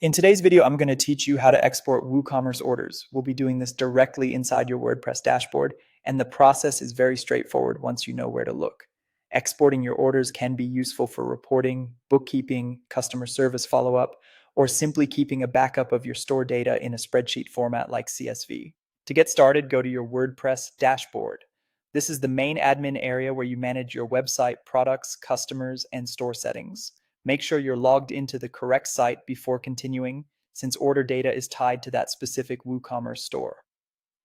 In today's video, I'm going to teach you how to export WooCommerce orders. We'll be doing this directly inside your WordPress dashboard, and the process is very straightforward once you know where to look. Exporting your orders can be useful for reporting, bookkeeping, customer service follow-up, or simply keeping a backup of your store data in a spreadsheet format like CSV. To get started, go to your WordPress dashboard. This is the main admin area where you manage your website, products, customers, and store settings. Make sure you're logged into the correct site before continuing, since order data is tied to that specific WooCommerce store.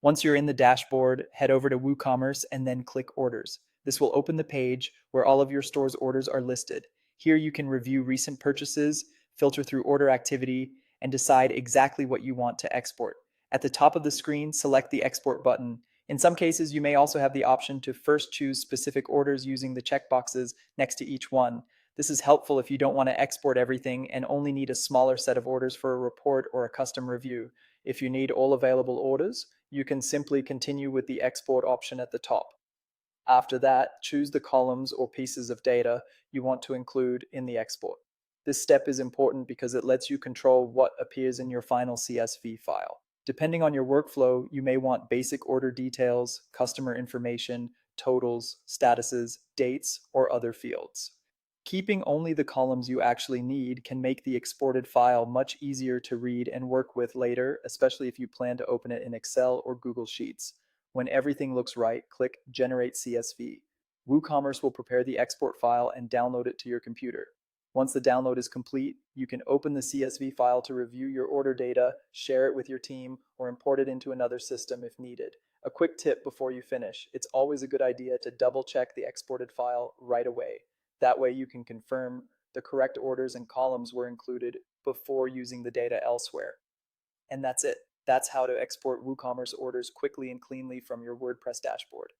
Once you're in the dashboard, head over to WooCommerce and then click Orders. This will open the page where all of your store's orders are listed. Here you can review recent purchases, filter through order activity, and decide exactly what you want to export. At the top of the screen, select the Export button. In some cases, you may also have the option to first choose specific orders using the checkboxes next to each one. This is helpful if you don't want to export everything and only need a smaller set of orders for a report or a custom review. If you need all available orders, you can simply continue with the export option at the top. After that, choose the columns or pieces of data you want to include in the export. This step is important because it lets you control what appears in your final CSV file. Depending on your workflow, you may want basic order details, customer information, totals, statuses, dates, or other fields. Keeping only the columns you actually need can make the exported file much easier to read and work with later, especially if you plan to open it in Excel or Google Sheets. When everything looks right, click Generate CSV. WooCommerce will prepare the export file and download it to your computer. Once the download is complete, you can open the CSV file to review your order data, share it with your team, or import it into another system if needed. A quick tip before you finish: it's always a good idea to double check the exported file right away. That way you can confirm the correct orders and columns were included before using the data elsewhere. And that's it. That's how to export WooCommerce orders quickly and cleanly from your WordPress dashboard.